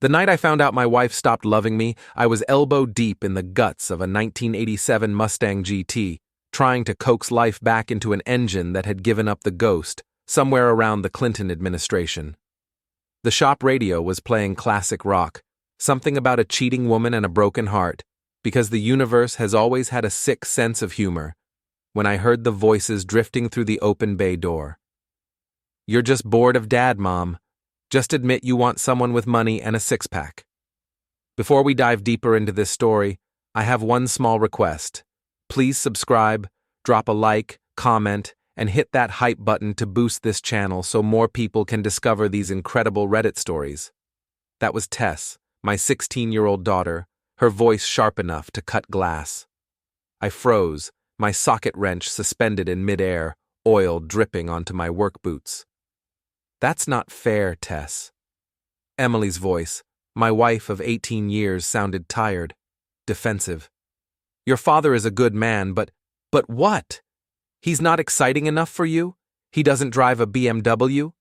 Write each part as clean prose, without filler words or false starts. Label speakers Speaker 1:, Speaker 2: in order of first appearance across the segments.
Speaker 1: The night I found out my wife stopped loving me, I was elbow deep in the guts of a 1987 Mustang GT, trying to coax life back into an engine that had given up the ghost, somewhere around the Clinton administration. The shop radio was playing classic rock, something about a cheating woman and a broken heart, because the universe has always had a sick sense of humor, when I heard the voices drifting through the open bay door. "You're just bored of Dad, Mom. Just admit you want someone with money and a six-pack." Before we dive deeper into this story, I have one small request. Please subscribe, drop a like, comment, and hit that hype button to boost this channel so more people can discover these incredible Reddit stories. That was Tess, my 16-year-old daughter, her voice sharp enough to cut glass. I froze, my socket wrench suspended in midair, oil dripping onto my work boots. "That's not fair, Tess." Emily's voice, my wife of 18 years, sounded tired, defensive. "Your father is a good man, but what? He's not exciting enough for you? He doesn't drive a BMW?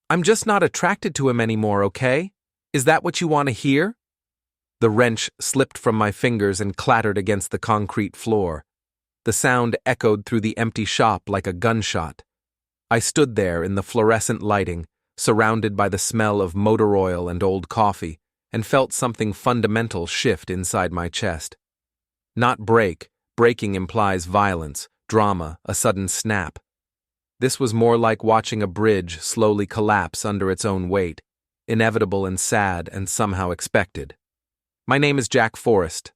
Speaker 1: I'm just not attracted to him anymore, okay? Is that what you want to hear?" The wrench slipped from my fingers and clattered against the concrete floor. The sound echoed through the empty shop like a gunshot. I stood there in the fluorescent lighting, surrounded by the smell of motor oil and old coffee, and felt something fundamental shift inside my chest. Not break. Breaking implies violence, drama, a sudden snap. This was more like watching a bridge slowly collapse under its own weight, inevitable and sad and somehow expected. My name is Jack Forrest.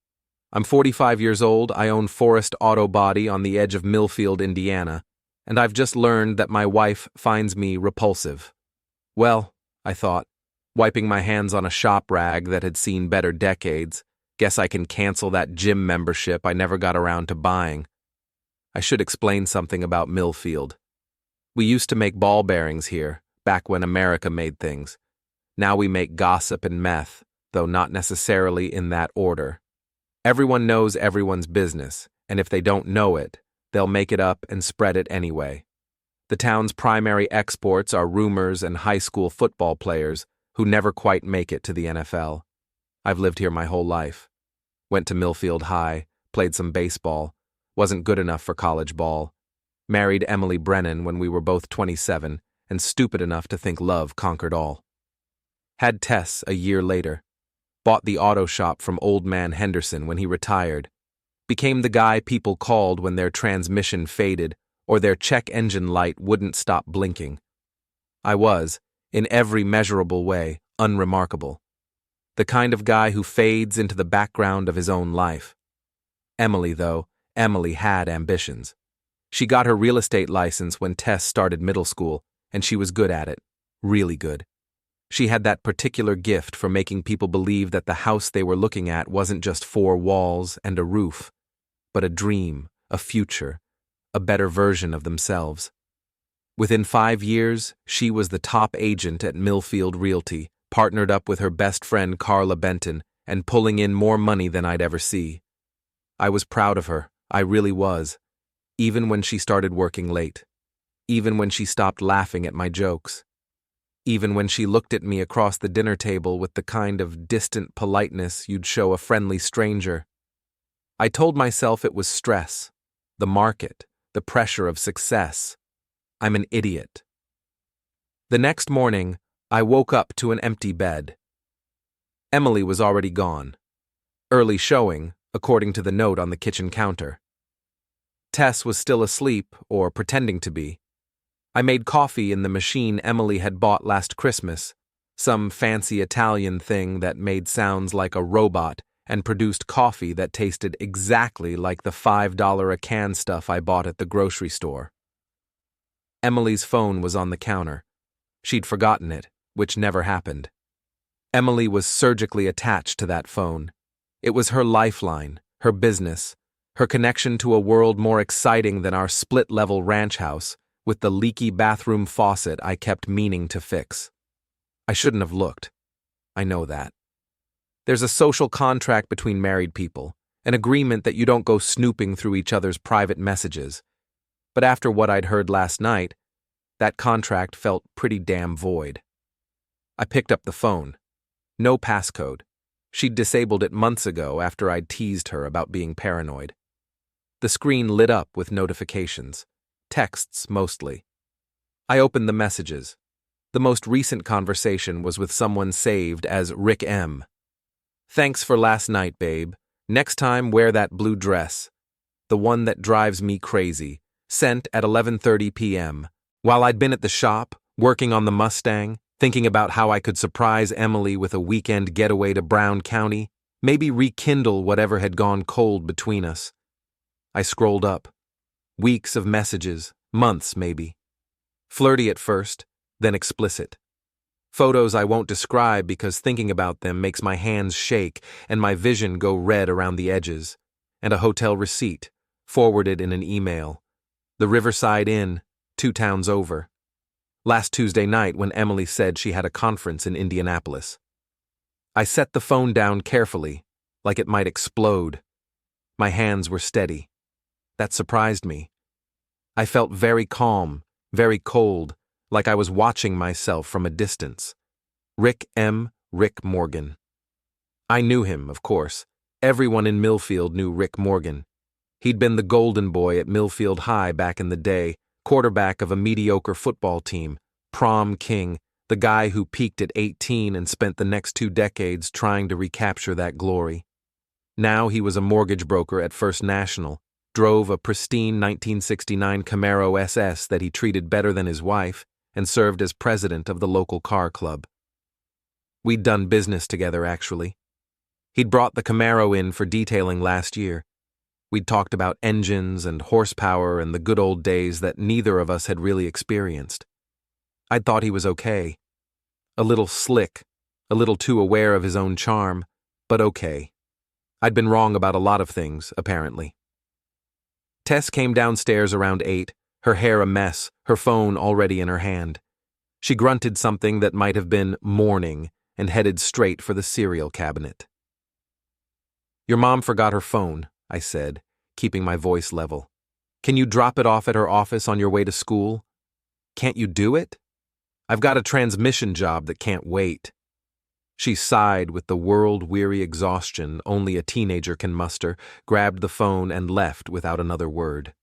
Speaker 1: I'm 45 years old, I own Forrest Auto Body on the edge of Millfield, Indiana, and I've just learned that my wife finds me repulsive. Well, I thought, wiping my hands on a shop rag that had seen better decades, guess I can cancel that gym membership I never got around to buying. I should explain something about Millfield. We used to make ball bearings here, back when America made things. Now we make gossip and meth, though not necessarily in that order. Everyone knows everyone's business, and if they don't know it, they'll make it up and spread it anyway. The town's primary exports are rumors and high school football players who never quite make it to the NFL. I've lived here my whole life. Went to Millfield High, played some baseball, wasn't good enough for college ball, married Emily Brennan when we were both 27, and stupid enough to think love conquered all. Had Tess a year later. Bought the auto shop from Old Man Henderson when he retired. Became the guy people called when their transmission faded or their check engine light wouldn't stop blinking. I was, in every measurable way, unremarkable. The kind of guy who fades into the background of his own life. Emily had ambitions. She got her real estate license when Tess started middle school, and she was good at it. Really good. She had that particular gift for making people believe that the house they were looking at wasn't just four walls and a roof, but a dream, a future, a better version of themselves. Within 5 years, she was the top agent at Millfield Realty, partnered up with her best friend Carla Benton, and pulling in more money than I'd ever see. I was proud of her, I really was, even when she started working late, even when she stopped laughing at my jokes. Even when she looked at me across the dinner table with the kind of distant politeness you'd show a friendly stranger. I told myself it was stress, the market, the pressure of success. I'm an idiot. The next morning, I woke up to an empty bed. Emily was already gone. Early showing, according to the note on the kitchen counter. Tess was still asleep, or pretending to be. I made coffee in the machine Emily had bought last Christmas, some fancy Italian thing that made sounds like a robot and produced coffee that tasted exactly like the $5 a can stuff I bought at the grocery store. Emily's phone was on the counter. She'd forgotten it, which never happened. Emily was surgically attached to that phone. It was her lifeline, her business, her connection to a world more exciting than our split-level ranch house, with the leaky bathroom faucet I kept meaning to fix. I shouldn't have looked. I know that. There's a social contract between married people, an agreement that you don't go snooping through each other's private messages. But after what I'd heard last night, that contract felt pretty damn void. I picked up the phone. No passcode. She'd disabled it months ago after I'd teased her about being paranoid. The screen lit up with notifications. Texts, mostly. I opened the messages. The most recent conversation was with someone saved as Rick M. "Thanks for last night, babe. Next time, wear that blue dress. The one that drives me crazy. Sent at 11:30 p.m. While I'd been at the shop, working on the Mustang, thinking about how I could surprise Emily with a weekend getaway to Brown County, maybe rekindle whatever had gone cold between us. I scrolled up. Weeks of messages, months maybe. Flirty at first, then explicit. Photos I won't describe because thinking about them makes my hands shake and my vision go red around the edges. And a hotel receipt, forwarded in an email. The Riverside Inn, 2 towns over. Last Tuesday night when Emily said she had a conference in Indianapolis. I set the phone down carefully, like it might explode. My hands were steady. That surprised me. I felt very calm, very cold, like I was watching myself from a distance. Rick Morgan. I knew him, of course. Everyone in Millfield knew Rick Morgan. He'd been the golden boy at Millfield High back in the day, quarterback of a mediocre football team, prom king, the guy who peaked at 18 and spent the next 2 decades trying to recapture that glory. Now he was a mortgage broker at First National, drove a pristine 1969 Camaro SS that he treated better than his wife, and served as president of the local car club. We'd done business together, actually. He'd brought the Camaro in for detailing last year. We'd talked about engines and horsepower and the good old days that neither of us had really experienced. I'd thought he was okay. A little slick, a little too aware of his own charm, but okay. I'd been wrong about a lot of things, apparently. Tess came downstairs around 8, her hair a mess, her phone already in her hand. She grunted something that might have been morning and headed straight for the cereal cabinet. "Your mom forgot her phone," I said, keeping my voice level. "Can you drop it off at her office on your way to school?" "Can't you do it?" "I've got a transmission job that can't wait." She sighed with the world-weary exhaustion only a teenager can muster, grabbed the phone and left without another word.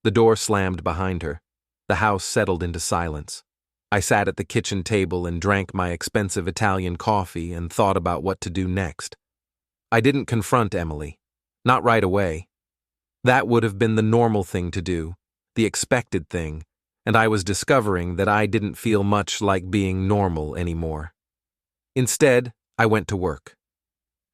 Speaker 1: The door slammed behind her. The house settled into silence. I sat at the kitchen table and drank my expensive Italian coffee and thought about what to do next. I didn't confront Emily. Not right away. That would have been the normal thing to do, the expected thing, and I was discovering that I didn't feel much like being normal anymore. Instead, I went to work.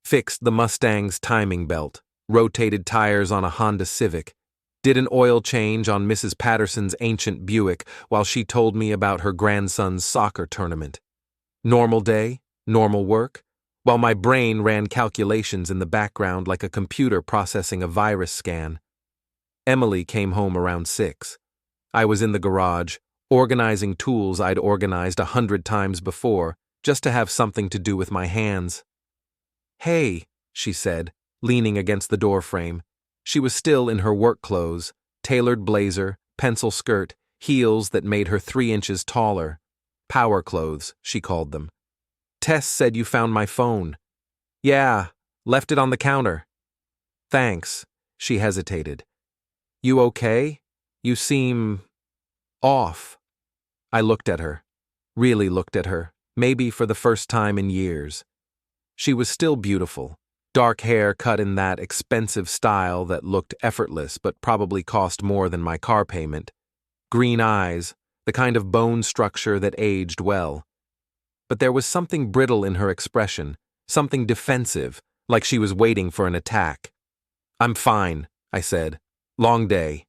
Speaker 1: Fixed the Mustang's timing belt, rotated tires on a Honda Civic, did an oil change on Mrs. Patterson's ancient Buick while she told me about her grandson's soccer tournament. Normal day, normal work, while my brain ran calculations in the background like a computer processing a virus scan. Emily came home around 6. I was in the garage, organizing tools I'd organized 100 times before, just to have something to do with my hands. "Hey," she said, leaning against the doorframe. She was still in her work clothes, tailored blazer, pencil skirt, heels that made her 3 inches taller. Power clothes, she called them. "Tess said you found my phone." "Yeah, left it on the counter." "Thanks," she hesitated. "You okay? You seem off." I looked at her, really looked at her, maybe for the first time in years. She was still beautiful, dark hair cut in that expensive style that looked effortless but probably cost more than my car payment. Green eyes, the kind of bone structure that aged well. But there was something brittle in her expression, something defensive, like she was waiting for an attack. "I'm fine," I said. "Long day."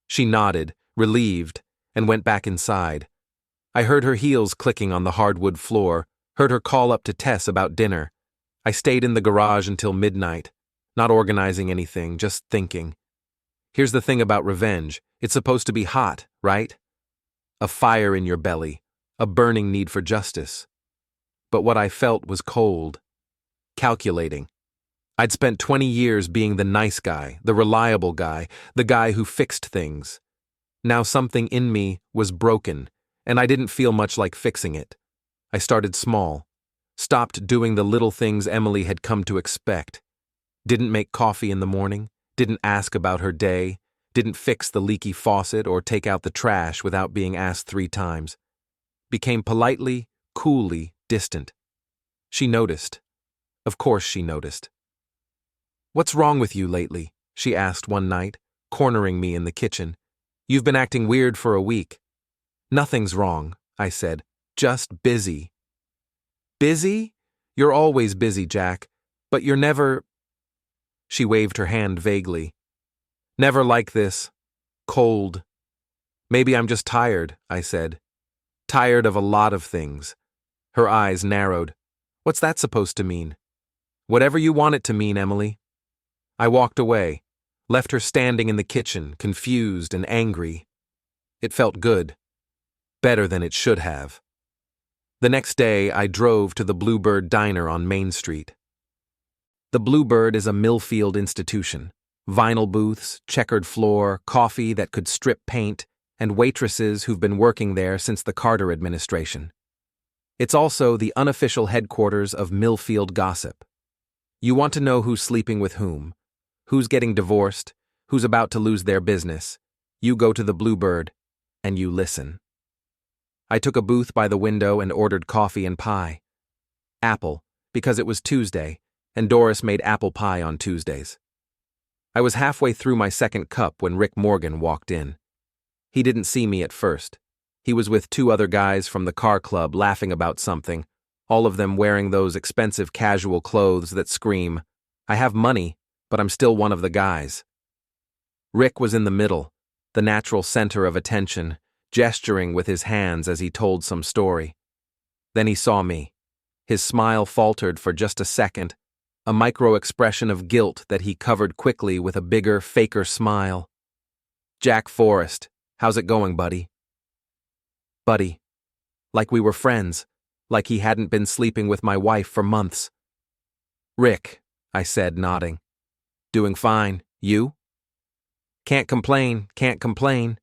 Speaker 1: She nodded, relieved, and went back inside. I heard her heels clicking on the hardwood floor, heard her call up to Tess about dinner. I stayed in the garage until midnight, not organizing anything, just thinking. Here's the thing about revenge. It's supposed to be hot, right? A fire in your belly, a burning need for justice. But what I felt was cold, calculating. I'd spent 20 years being the nice guy, the reliable guy, the guy who fixed things. Now something in me was broken, and I didn't feel much like fixing it. I started small. Stopped doing the little things Emily had come to expect. Didn't make coffee in the morning, didn't ask about her day, didn't fix the leaky faucet or take out the trash without being asked 3 times. Became politely, coolly distant. She noticed. Of course she noticed. "What's wrong with you lately?" she asked one night, cornering me in the kitchen. "You've been acting weird for a week." "Nothing's wrong," I said. "Just busy." "Busy? You're always busy, Jack. But you're never—" She waved her hand vaguely. "Never like this. Cold." "Maybe I'm just tired," I said. "Tired of a lot of things." Her eyes narrowed. "What's that supposed to mean?" "Whatever you want it to mean, Emily." I walked away, left her standing in the kitchen, confused and angry. It felt good. Better than it should have. The next day, I drove to the Bluebird Diner on Main Street. The Bluebird is a Millfield institution. Vinyl booths, checkered floor, coffee that could strip paint, and waitresses who've been working there since the Carter administration. It's also the unofficial headquarters of Millfield gossip. You want to know who's sleeping with whom, who's getting divorced, who's about to lose their business. You go to the Bluebird, and you listen. I took a booth by the window and ordered coffee and pie. Apple, because it was Tuesday, and Doris made apple pie on Tuesdays. I was halfway through my second cup when Rick Morgan walked in. He didn't see me at first. He was with 2 other guys from the car club laughing about something, all of them wearing those expensive casual clothes that scream, "I have money, but I'm still one of the guys." Rick was in the middle, the natural center of attention, gesturing with his hands as he told some story. Then he saw me. His smile faltered for just a second, a micro-expression of guilt that he covered quickly with a bigger, faker smile. "Jack Forrest, how's it going, buddy?" Buddy. Like we were friends, like he hadn't been sleeping with my wife for months. "Rick," I said, nodding. "Doing fine. You?" "Can't complain, can't complain."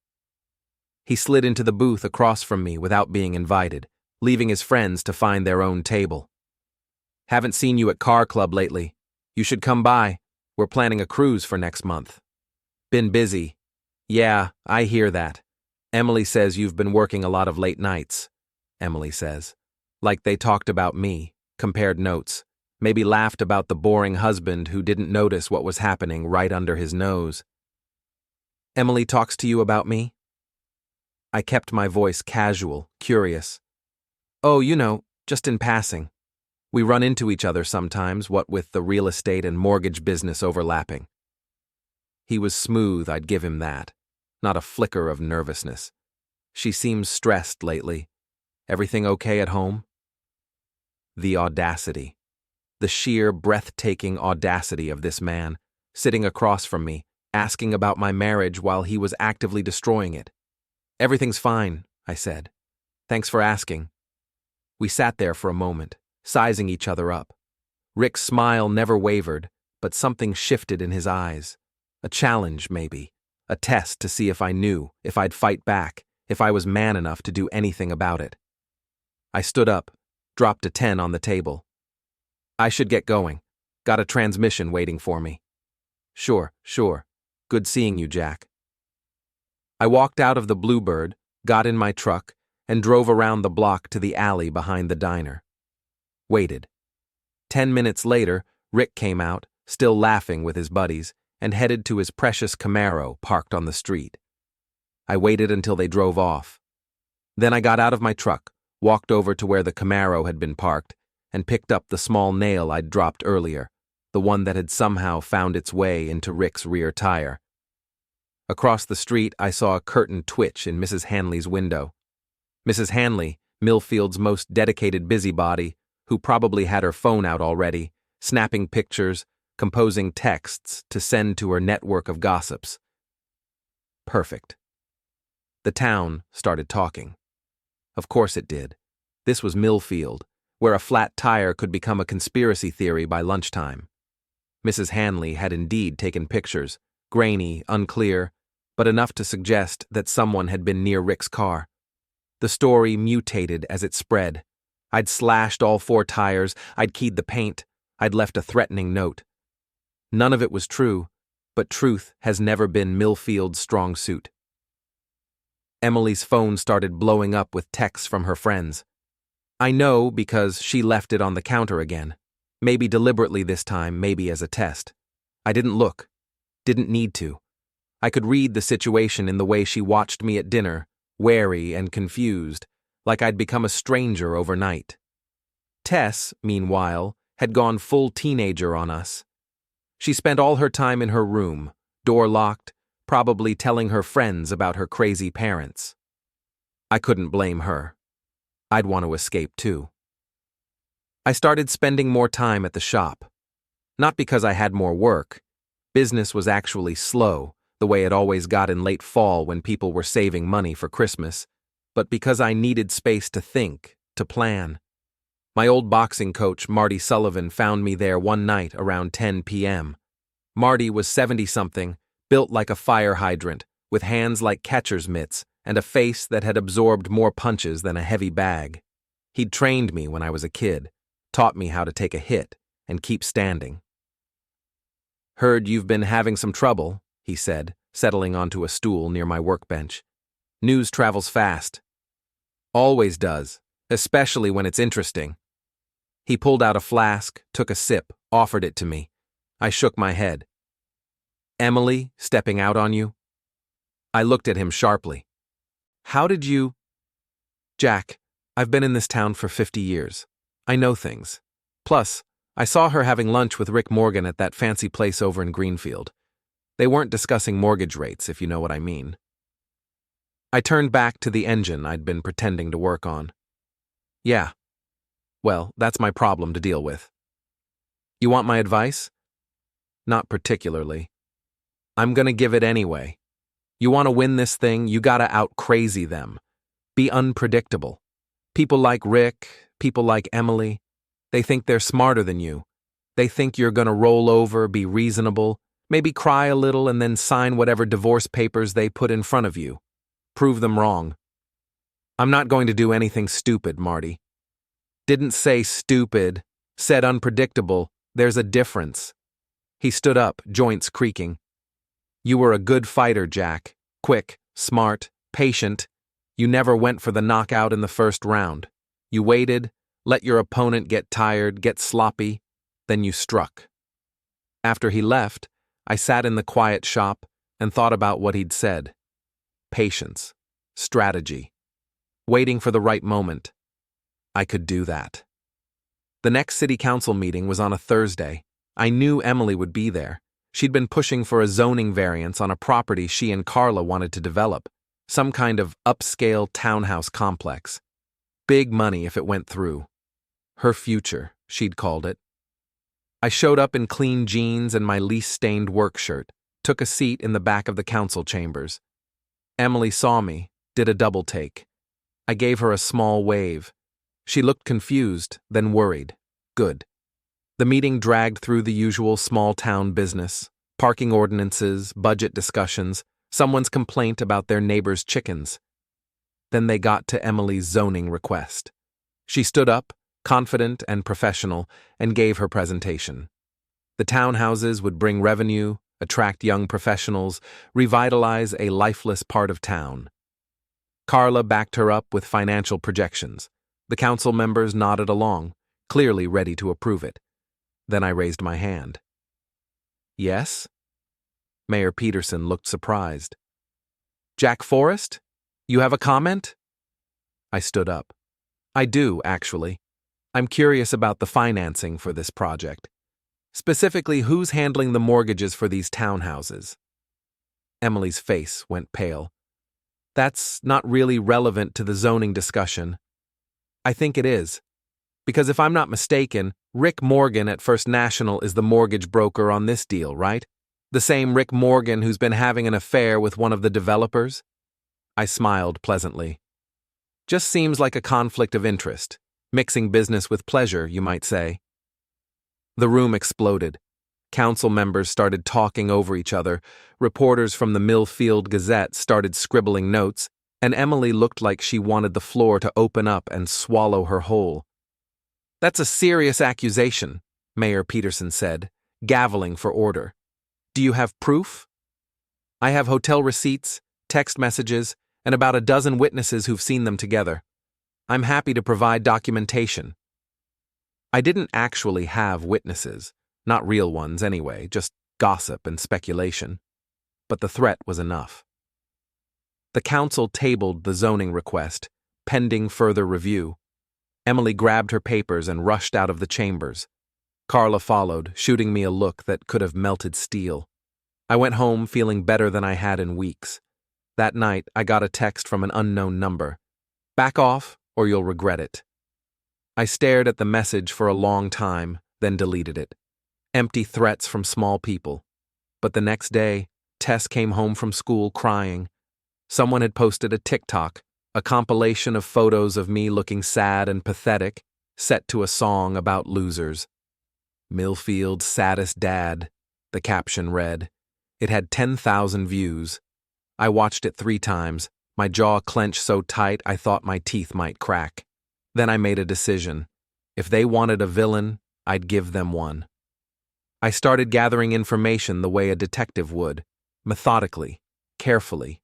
Speaker 1: He slid into the booth across from me without being invited, leaving his friends to find their own table. "Haven't seen you at Car Club lately. You should come by. We're planning a cruise for next month." "Been busy." "Yeah, I hear that. Emily says you've been working a lot of late nights." Emily says. Like they talked about me, compared notes, maybe laughed about the boring husband who didn't notice what was happening right under his nose. "Emily talks to you about me?" I kept my voice casual, curious. "Oh, just in passing. We run into each other sometimes, what with the real estate and mortgage business overlapping." He was smooth, I'd give him that. Not a flicker of nervousness. "She seems stressed lately. Everything okay at home?" The audacity. The sheer, breathtaking audacity of this man, sitting across from me, asking about my marriage while he was actively destroying it. "Everything's fine," I said. "Thanks for asking." We sat there for a moment, sizing each other up. Rick's smile never wavered, but something shifted in his eyes. A challenge, maybe. A test to see if I knew, if I'd fight back, if I was man enough to do anything about it. I stood up, dropped a 10 on the table. "I should get going. Got a transmission waiting for me." Sure. Good seeing you, Jack." I walked out of the Bluebird, got in my truck, and drove around the block to the alley behind the diner. Waited. 10 minutes later, Rick came out, still laughing with his buddies, and headed to his precious Camaro parked on the street. I waited until they drove off. Then I got out of my truck, walked over to where the Camaro had been parked, and picked up the small nail I'd dropped earlier, the one that had somehow found its way into Rick's rear tire. Across the street, I saw a curtain twitch in Mrs. Hanley's window. Mrs. Hanley, Millfield's most dedicated busybody, who probably had her phone out already, snapping pictures, composing texts to send to her network of gossips. Perfect. The town started talking. Of course it did. This was Millfield, where a flat tire could become a conspiracy theory by lunchtime. Mrs. Hanley had indeed taken pictures, grainy, unclear, but enough to suggest that someone had been near Rick's car. The story mutated as it spread. I'd slashed all 4 tires, I'd keyed the paint, I'd left a threatening note. None of it was true, but truth has never been Millfield's strong suit. Emily's phone started blowing up with texts from her friends. I know because she left it on the counter again. Maybe deliberately this time, maybe as a test. I didn't look. Didn't need to. I could read the situation in the way she watched me at dinner, wary and confused, like I'd become a stranger overnight. Tess, meanwhile, had gone full teenager on us. She spent all her time in her room, door locked, probably telling her friends about her crazy parents. I couldn't blame her. I'd want to escape too. I started spending more time at the shop. Not because I had more work. Business was actually slow, the way it always got in late fall when people were saving money for Christmas, but because I needed space to think, to plan. My old boxing coach, Marty Sullivan, found me there one night around 10 p.m. Marty was 70-something, built like a fire hydrant, with hands like catcher's mitts and a face that had absorbed more punches than a heavy bag. He'd trained me when I was a kid, taught me how to take a hit and keep standing. "Heard you've been having some trouble," he said, settling onto a stool near my workbench. "News travels fast." "Always does, especially when it's interesting." He pulled out a flask, took a sip, offered it to me. I shook my head. "Emily stepping out on you?" I looked at him sharply. "How did you—" "Jack, I've been in this town for 50 years. I know things. Plus, I saw her having lunch with Rick Morgan at that fancy place over in Greenfield. They weren't discussing mortgage rates, if you know what I mean." I turned back to the engine I'd been pretending to work on. "Yeah. Well, that's my problem to deal with." "You want my advice?" "Not particularly. I'm gonna give it anyway. You want to win this thing, you gotta out-crazy them. Be unpredictable. People like Rick, people like Emily, they think they're smarter than you. They think you're gonna roll over, be reasonable, maybe cry a little and then sign whatever divorce papers they put in front of you. Prove them wrong." "I'm not going to do anything stupid, Marty." "Didn't say stupid, said unpredictable. There's a difference." He stood up, joints creaking. "You were a good fighter, Jack. Quick, smart, patient. You never went for the knockout in the first round. You waited, let your opponent get tired, get sloppy, then you struck." After he left, I sat in the quiet shop and thought about what he'd said. Patience, strategy, waiting for the right moment. I could do that. The next city council meeting was on a Thursday. I knew Emily would be there. She'd been pushing for a zoning variance on a property she and Carla wanted to develop, some kind of upscale townhouse complex. Big money if it went through. Her future, she'd called it. I showed up in clean jeans and my lease-stained work shirt, took a seat in the back of the council chambers. Emily saw me, did a double take. I gave her a small wave. She looked confused, then worried. Good. The meeting dragged through the usual small-town business, parking ordinances, budget discussions, someone's complaint about their neighbor's chickens. Then they got to Emily's zoning request. She stood up, confident and professional, and gave her presentation. The townhouses would bring revenue, attract young professionals, revitalize a lifeless part of town. Carla backed her up with financial projections. The council members nodded along, clearly ready to approve it. Then I raised my hand. "Yes?" Mayor Peterson looked surprised. "Jack Forrest? You have a comment?" I stood up. "I do, actually. I'm curious about the financing for this project. Specifically, who's handling the mortgages for these townhouses?" Emily's face went pale. "That's not really relevant to the zoning discussion." "I think it is. Because if I'm not mistaken, Rick Morgan at First National is the mortgage broker on this deal, right? The same Rick Morgan who's been having an affair with one of the developers?" I smiled pleasantly. "Just seems like a conflict of interest. Mixing business with pleasure, you might say." The room exploded. Council members started talking over each other, reporters from the Millfield Gazette started scribbling notes, and Emily looked like she wanted the floor to open up and swallow her whole. That's a serious accusation, Mayor Peterson said, gaveling for order. Do you have proof? I have hotel receipts, text messages, and about a dozen witnesses who've seen them together. I'm happy to provide documentation. I didn't actually have witnesses, not real ones anyway, just gossip and speculation. But the threat was enough. The council tabled the zoning request, pending further review. Emily grabbed her papers and rushed out of the chambers. Carla followed, shooting me a look that could have melted steel. I went home feeling better than I had in weeks. That night, I got a text from an unknown number. Back off, or you'll regret it. I stared at the message for a long time, then deleted it. Empty threats from small people. But the next day, Tess came home from school crying. Someone had posted a TikTok, a compilation of photos of me looking sad and pathetic, set to a song about losers. Millfield's saddest dad, the caption read. It had 10,000 views. I watched it 3 times, my jaw clenched so tight I thought my teeth might crack. Then I made a decision. If they wanted a villain, I'd give them one. I started gathering information the way a detective would, methodically, carefully.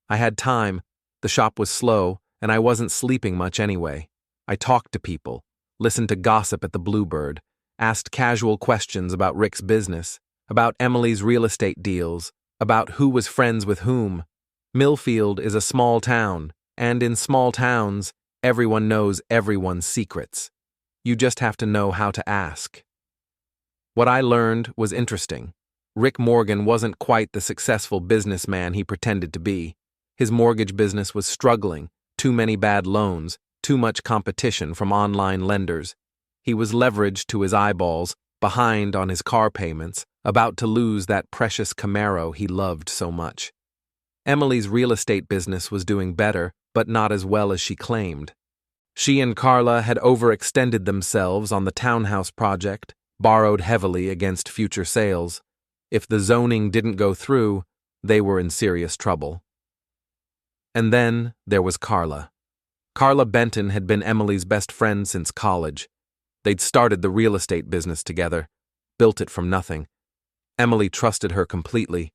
Speaker 1: I had time, the shop was slow, and I wasn't sleeping much anyway. I talked to people, listened to gossip at the Bluebird, asked casual questions about Rick's business, about Emily's real estate deals, about who was friends with whom. Millfield is a small town, and in small towns, everyone knows everyone's secrets. You just have to know how to ask. What I learned was interesting. Rick Morgan wasn't quite the successful businessman he pretended to be. His mortgage business was struggling, too many bad loans, too much competition from online lenders. He was leveraged to his eyeballs, behind on his car payments, about to lose that precious Camaro he loved so much. Emily's real estate business was doing better, but not as well as she claimed. She and Carla had overextended themselves on the townhouse project, borrowed heavily against future sales. If the zoning didn't go through, they were in serious trouble. And then there was Carla. Carla Benton had been Emily's best friend since college. They'd started the real estate business together, built it from nothing. Emily trusted her completely.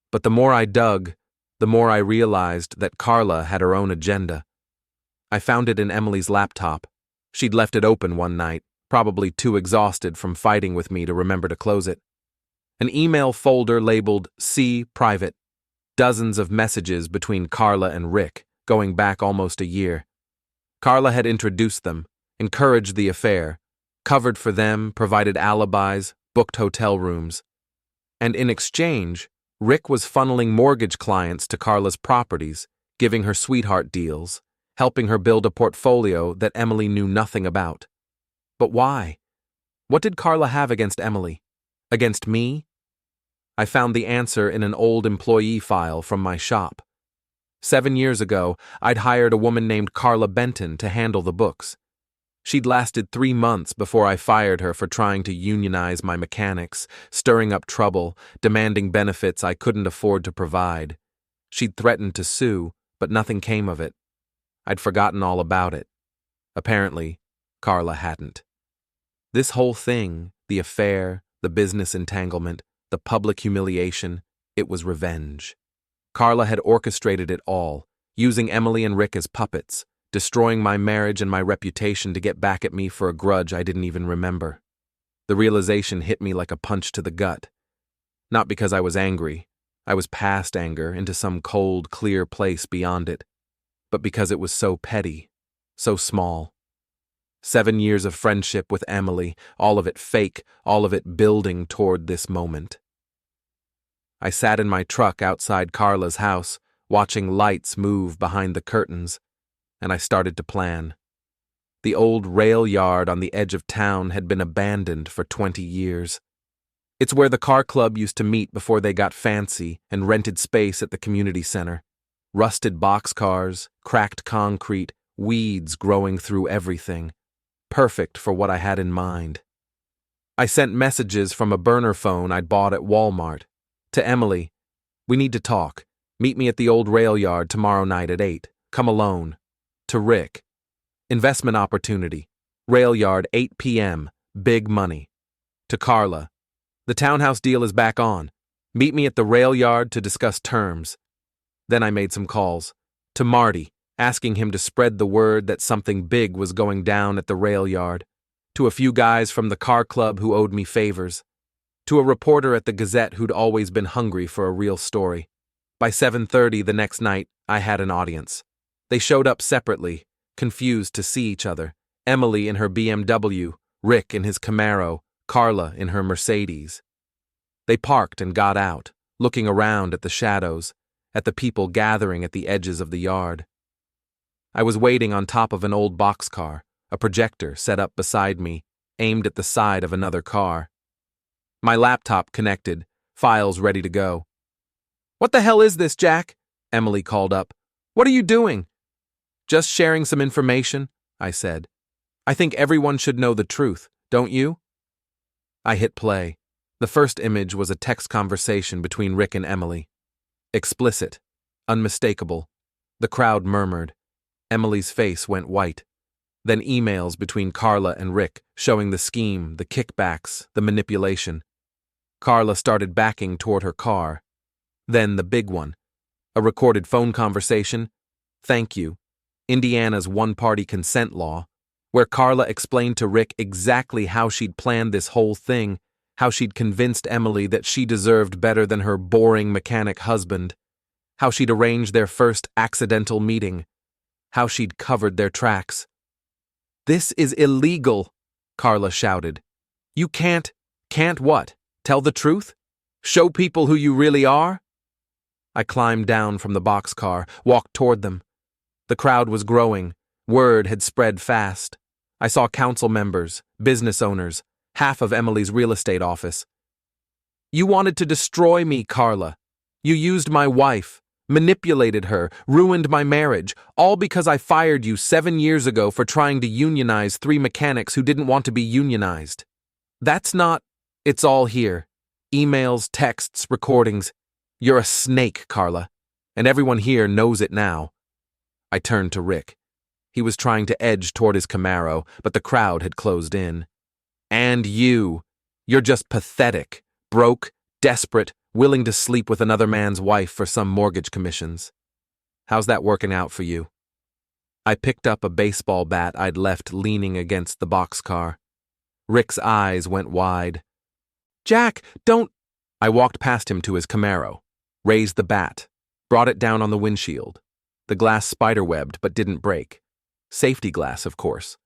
Speaker 1: But the more I dug, the more I realized that Carla had her own agenda. I found it in Emily's laptop. She'd left it open one night, probably too exhausted from fighting with me to remember to close it. An email folder labeled C Private. Dozens of messages between Carla and Rick, going back almost a year. Carla had introduced them, encouraged the affair, covered for them, provided alibis, booked hotel rooms. And in exchange, Rick was funneling mortgage clients to Carla's properties, giving her sweetheart deals, helping her build a portfolio that Emily knew nothing about. But why? What did Carla have against Emily? Against me? I found the answer in an old employee file from my shop. 7 years ago, I'd hired a woman named Carla Benton to handle the books. She'd lasted 3 months before I fired her for trying to unionize my mechanics, stirring up trouble, demanding benefits I couldn't afford to provide. She'd threatened to sue, but nothing came of it. I'd forgotten all about it. Apparently, Carla hadn't. This whole thing, the affair, the business entanglement, the public humiliation, it was revenge. Carla had orchestrated it all, using Emily and Rick as puppets, destroying my marriage and my reputation to get back at me for a grudge I didn't even remember. The realization hit me like a punch to the gut. Not because I was angry. I was past anger, into some cold, clear place beyond it. But because it was so petty, so small. 7 years of friendship with Emily, all of it fake, all of it building toward this moment. I sat in my truck outside Carla's house, watching lights move behind the curtains, and I started to plan. The old rail yard on the edge of town had been abandoned for 20 years. It's where the car club used to meet before they got fancy and rented space at the community center. Rusted boxcars, cracked concrete, weeds growing through everything. Perfect for what I had in mind. I sent messages from a burner phone I'd bought at Walmart. To Emily, we need to talk. Meet me at the old rail yard tomorrow night at 8. Come alone. To Rick, investment opportunity. Rail yard, 8 p.m. Big money. To Carla. The townhouse deal is back on. Meet me at the rail yard to discuss terms. Then I made some calls. To Marty, asking him to spread the word that something big was going down at the rail yard. To a few guys from the car club who owed me favors. To a reporter at the Gazette who'd always been hungry for a real story. By 7:30 the next night, I had an audience. They showed up separately, confused to see each other. Emily in her BMW, Rick in his Camaro, Carla in her Mercedes. They parked and got out, looking around at the shadows, at the people gathering at the edges of the yard. I was waiting on top of an old boxcar, a projector set up beside me, aimed at the side of another car. My laptop connected, files ready to go. "What the hell is this, Jack?" Emily called up. "What are you doing?" "Just sharing some information," I said. "I think everyone should know the truth, don't you?" I hit play. The first image was a text conversation between Rick and Emily. Explicit. Unmistakable. The crowd murmured. Emily's face went white. Then emails between Carla and Rick, showing the scheme, the kickbacks, the manipulation. Carla started backing toward her car. Then the big one. A recorded phone conversation. Thank you. Indiana's one-party consent law, where Carla explained to Rick exactly how she'd planned this whole thing, how she'd convinced Emily that she deserved better than her boring mechanic husband, how she'd arranged their first accidental meeting, how she'd covered their tracks. "This is illegal," Carla shouted. "You can't what? Tell the truth? Show people who you really are?" I climbed down from the boxcar, walked toward them. The crowd was growing. Word had spread fast. I saw council members, business owners, half of Emily's real estate office. "You wanted to destroy me, Carla. You used my wife, manipulated her, ruined my marriage, all because I fired you 7 years ago for trying to unionize 3 mechanics who didn't want to be unionized. That's not... It's all here. Emails, texts, recordings. You're a snake, Carla, and everyone here knows it now." I turned to Rick. He was trying to edge toward his Camaro, but the crowd had closed in. "And you're just pathetic, broke, desperate, willing to sleep with another man's wife for some mortgage commissions. How's that working out for you?" I picked up a baseball bat I'd left leaning against the boxcar. Rick's eyes went wide. "Jack, don't..." I walked past him to his Camaro, raised the bat, brought it down on the windshield. The glass spiderwebbed but didn't break. Safety glass, of course.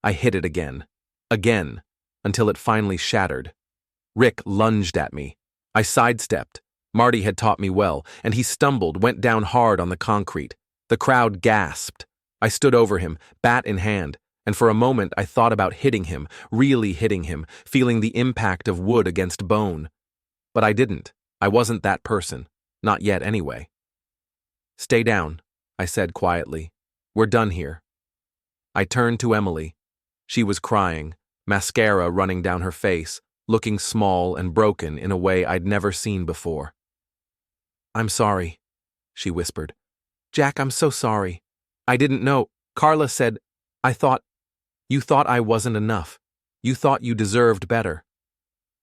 Speaker 1: I hit it again, until it finally shattered. Rick lunged at me. I sidestepped. Marty had taught me well, and he stumbled, went down hard on the concrete. The crowd gasped. I stood over him, bat in hand, and for a moment I thought about hitting him, really hitting him, feeling the impact of wood against bone. But I didn't. I wasn't that person. Not yet, anyway. "Stay down," I said quietly. "We're done here." I turned to Emily. She was crying, mascara running down her face, looking small and broken in a way I'd never seen before. "I'm sorry," she whispered. "Jack, I'm so sorry. I didn't know. Carla said, you thought I wasn't enough. You thought you deserved better.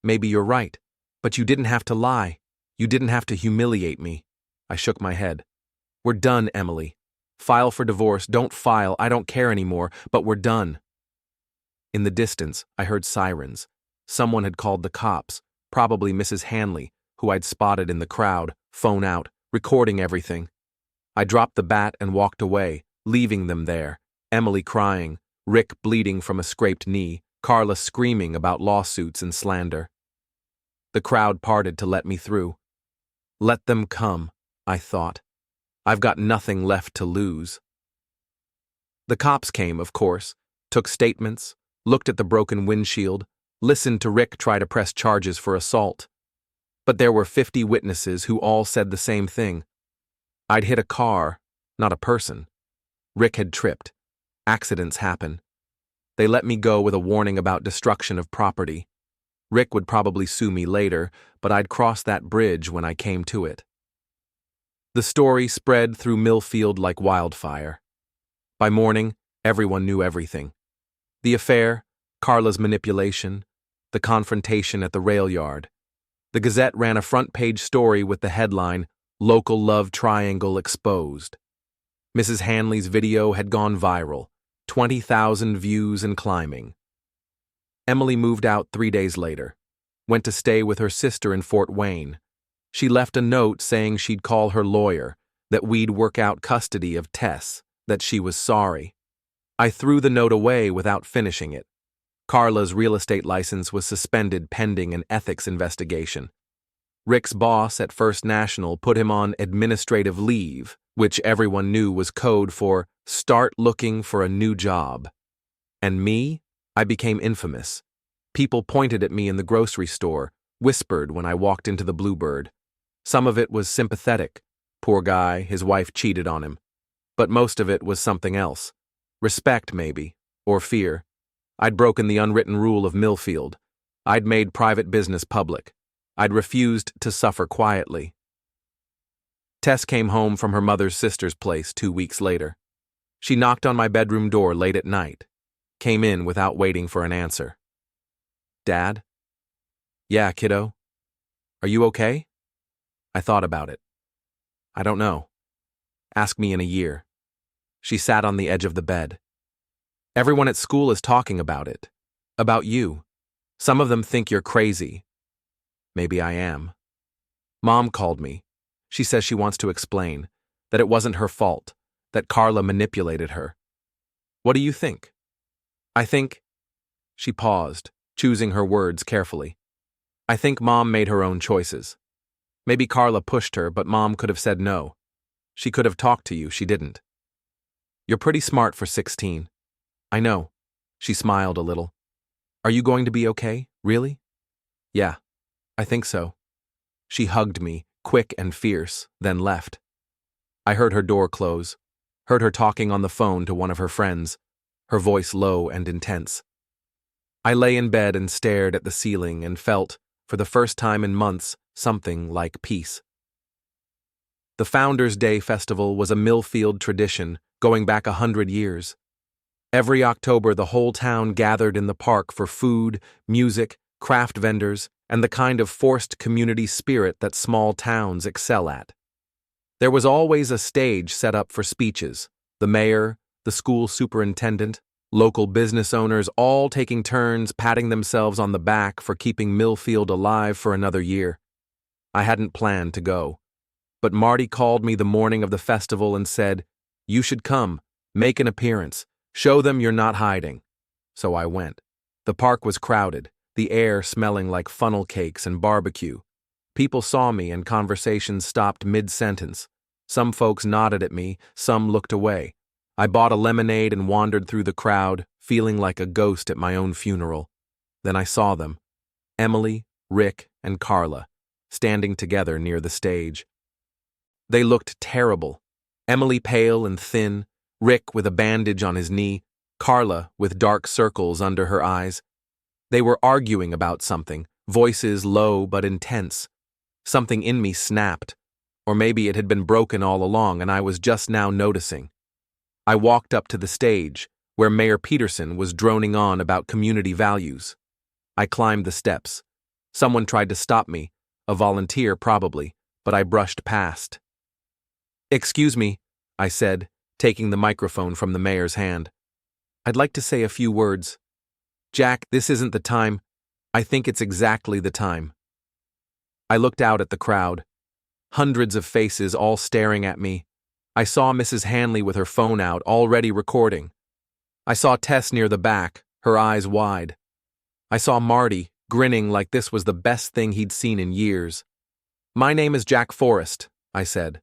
Speaker 1: Maybe you're right, but you didn't have to lie. You didn't have to humiliate me." I shook my head. "We're done, Emily. File for divorce, don't file, I don't care anymore, but we're done." In the distance, I heard sirens. Someone had called the cops, probably Mrs. Hanley, who I'd spotted in the crowd, phone out, recording everything. I dropped the bat and walked away, leaving them there, Emily crying, Rick bleeding from a scraped knee, Carla screaming about lawsuits and slander. The crowd parted to let me through. Let them come, I thought. I've got nothing left to lose. The cops came, of course, took statements, looked at the broken windshield, listened to Rick try to press charges for assault. But there were 50 witnesses who all said the same thing. I'd hit a car, not a person. Rick had tripped. Accidents happen. They let me go with a warning about destruction of property. Rick would probably sue me later, but I'd cross that bridge when I came to it. The story spread through Millfield like wildfire. By morning, everyone knew everything. The affair, Carla's manipulation, the confrontation at the rail yard. The Gazette ran a front-page story with the headline, "Local Love Triangle Exposed." Mrs. Hanley's video had gone viral, 20,000 views and climbing. Emily moved out 3 days later, went to stay with her sister in Fort Wayne. She left a note saying she'd call her lawyer, that we'd work out custody of Tess, that she was sorry. I threw the note away without finishing it. Carla's real estate license was suspended pending an ethics investigation. Rick's boss at First National put him on administrative leave, which everyone knew was code for start looking for a new job. And me? I became infamous. People pointed at me in the grocery store, whispered when I walked into the Bluebird. Some of it was sympathetic. Poor guy, his wife cheated on him. But most of it was something else. Respect, maybe, or fear. I'd broken the unwritten rule of Millfield. I'd made private business public. I'd refused to suffer quietly. Tess came home from her mother's sister's place 2 weeks later. She knocked on my bedroom door late at night. Came in without waiting for an answer. "Dad?" "Yeah, kiddo. Are you okay?" I thought about it. "I don't know. Ask me in a year." She sat on the edge of the bed. "Everyone at school is talking about it. About you. Some of them think you're crazy. Maybe I am. Mom called me. She says she wants to explain, that it wasn't her fault, that Carla manipulated her. What do you think?" "I think—" She paused, choosing her words carefully. "I think Mom made her own choices. Maybe Carla pushed her, but Mom could have said no. She could have talked to you, she didn't. You're pretty smart for 16. I know." She smiled a little. "Are you going to be okay, really?" "Yeah, I think so." She hugged me, quick and fierce, then left. I heard her door close, heard her talking on the phone to one of her friends, her voice low and intense. I lay in bed and stared at the ceiling and felt, for the first time in months, something like peace. The Founders' Day Festival was a Millfield tradition going back 100 years. Every October, the whole town gathered in the park for food, music, craft vendors, and the kind of forced community spirit that small towns excel at. There was always a stage set up for speeches, the mayor, the school superintendent, local business owners all taking turns patting themselves on the back for keeping Millfield alive for another year. I hadn't planned to go, but Marty called me the morning of the festival and said, "You should come, make an appearance, show them you're not hiding." So I went. The park was crowded, the air smelling like funnel cakes and barbecue. People saw me and conversations stopped mid-sentence. Some folks nodded at me, some looked away. I bought a lemonade and wandered through the crowd, feeling like a ghost at my own funeral. Then I saw them, Emily, Rick, and Carla, standing together near the stage. They looked terrible. Emily pale and thin, Rick with a bandage on his knee, Carla with dark circles under her eyes. They were arguing about something, voices low but intense. Something in me snapped, or maybe it had been broken all along and I was just now noticing. I walked up to the stage, where Mayor Peterson was droning on about community values. I climbed the steps. Someone tried to stop me, a volunteer probably, but I brushed past. "Excuse me," I said, taking the microphone from the mayor's hand. "I'd like to say a few words. Jack, this isn't the time. I think it's exactly the time." I looked out at the crowd. Hundreds of faces all staring at me. I saw Mrs. Hanley with her phone out, already recording. I saw Tess near the back, her eyes wide. I saw Marty, grinning like this was the best thing he'd seen in years. "My name is Jack Forrest," I said.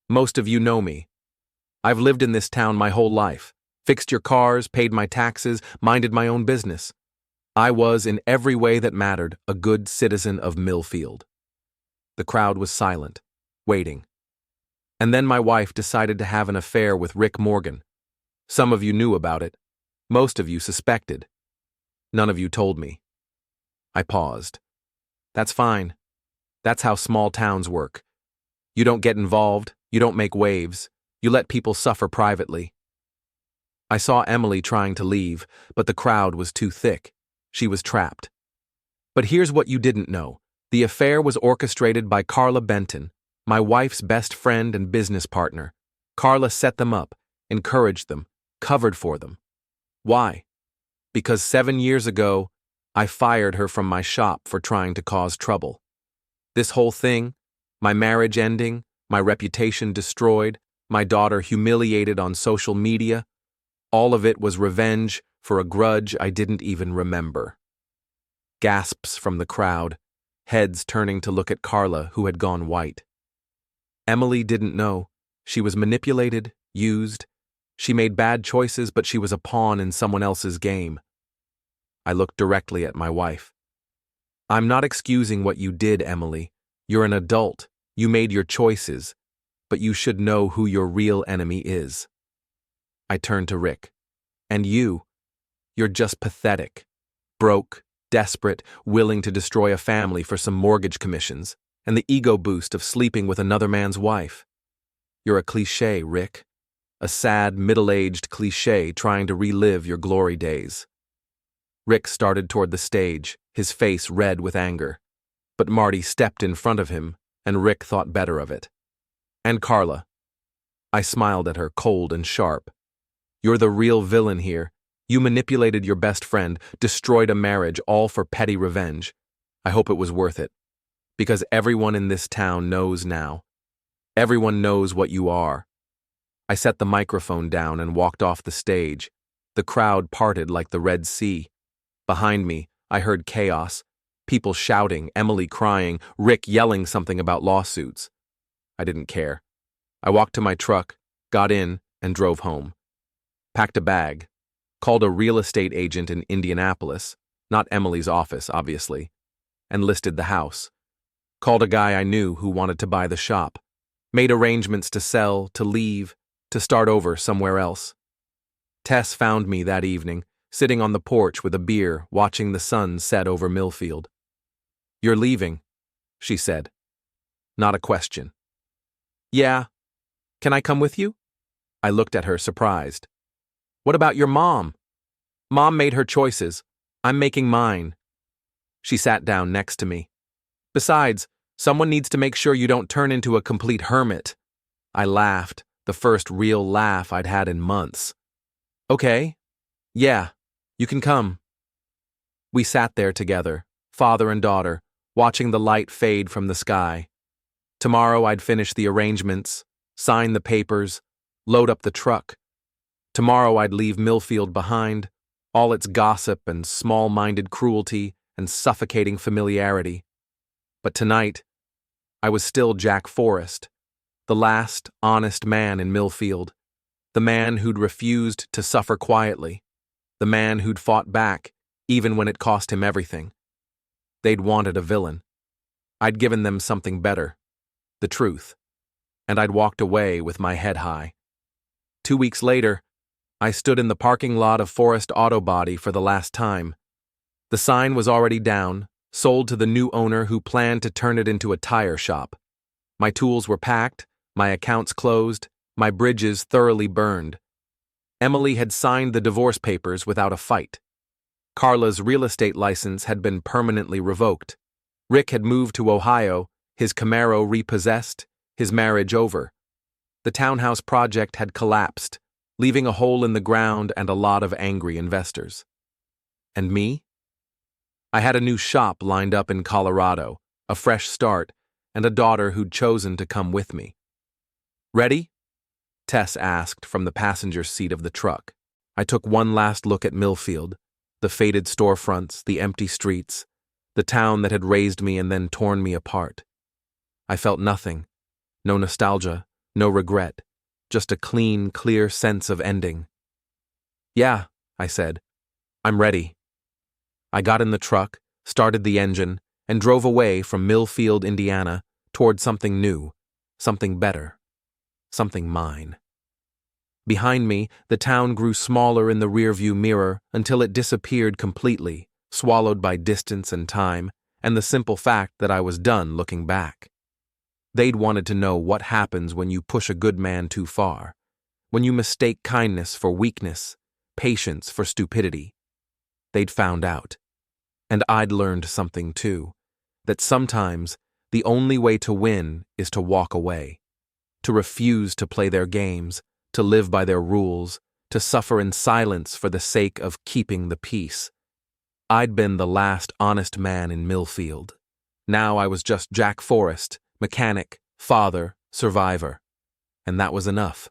Speaker 1: "Most of you know me. I've lived in this town my whole life, fixed your cars, paid my taxes, minded my own business. I was, in every way that mattered, a good citizen of Millfield." The crowd was silent, waiting. And then my wife decided to have an affair with Rick Morgan. Some of you knew about it. Most of you suspected. None of you told me. I paused. That's fine. That's how small towns work. You don't get involved, you don't make waves, you let people suffer privately. I saw Emily trying to leave, but the crowd was too thick. She was trapped. But here's what you didn't know. The affair was orchestrated by Carla Benton, my wife's best friend and business partner. Carla set them up, encouraged them, covered for them. Why? Because 7 years ago, I fired her from my shop for trying to cause trouble. This whole thing, my marriage ending, my reputation destroyed, my daughter humiliated on social media, all of it was revenge for a grudge I didn't even remember. Gasps from the crowd, heads turning to look at Carla, who had gone white. Emily didn't know. She was manipulated, used. She made bad choices, but she was a pawn in someone else's game. I looked directly at my wife. I'm not excusing what you did, Emily. You're an adult. You made your choices. But you should know who your real enemy is. I turned to Rick. And you're just pathetic. Broke, desperate, willing to destroy a family for some mortgage commissions, and the ego boost of sleeping with another man's wife. You're a cliché, Rick. A sad, middle-aged cliché trying to relive your glory days. Rick started toward the stage, his face red with anger. But Marty stepped in front of him, and Rick thought better of it. And Carla. I smiled at her, cold and sharp. You're the real villain here. You manipulated your best friend, destroyed a marriage, all for petty revenge. I hope it was worth it. Because everyone in this town knows now. Everyone knows what you are. I set the microphone down and walked off the stage. The crowd parted like the Red Sea. Behind me, I heard chaos. People shouting, Emily crying, Rick yelling something about lawsuits. I didn't care. I walked to my truck, got in, and drove home. Packed a bag. Called a real estate agent in Indianapolis, not Emily's office, obviously, and listed the house. Called a guy I knew who wanted to buy the shop. Made arrangements to sell, to leave, to start over somewhere else. Tess found me that evening, sitting on the porch with a beer, watching the sun set over Millfield. You're leaving, she said. Not a question. Yeah. Can I come with you? I looked at her, surprised. What about your mom? Mom made her choices. I'm making mine. She sat down next to me. Besides, someone needs to make sure you don't turn into a complete hermit. I laughed, the first real laugh I'd had in months. Okay. Yeah, you can come. We sat there together, father and daughter, watching the light fade from the sky. Tomorrow I'd finish the arrangements, sign the papers, load up the truck. Tomorrow I'd leave Millfield behind, all its gossip and small-minded cruelty and suffocating familiarity. But tonight, I was still Jack Forrest, the last honest man in Millfield, the man who'd refused to suffer quietly, the man who'd fought back, even when it cost him everything. They'd wanted a villain. I'd given them something better, the truth, and I'd walked away with my head high. 2 weeks later, I stood in the parking lot of Forrest Auto Body for the last time. The sign was already down, sold to the new owner who planned to turn it into a tire shop. My tools were packed, my accounts closed, my bridges thoroughly burned. Emily had signed the divorce papers without a fight. Carla's real estate license had been permanently revoked. Rick had moved to Ohio, his Camaro repossessed, his marriage over. The townhouse project had collapsed, leaving a hole in the ground and a lot of angry investors. And me? I had a new shop lined up in Colorado, a fresh start, and a daughter who'd chosen to come with me. Ready? Tess asked from the passenger seat of the truck. I took one last look at Millfield, the faded storefronts, the empty streets, the town that had raised me and then torn me apart. I felt nothing, no nostalgia, no regret, just a clean, clear sense of ending. Yeah, I said. I'm ready. I got in the truck, started the engine, and drove away from Millfield, Indiana, toward something new, something better, something mine. Behind me, the town grew smaller in the rearview mirror until it disappeared completely, swallowed by distance and time, and the simple fact that I was done looking back. They'd wanted to know what happens when you push a good man too far, when you mistake kindness for weakness, patience for stupidity. They'd found out. And I'd learned something too, that sometimes the only way to win is to walk away, to refuse to play their games, to live by their rules, to suffer in silence for the sake of keeping the peace. I'd been the last honest man in Millfield. Now I was just Jack Forrest, mechanic, father, survivor. And that was enough.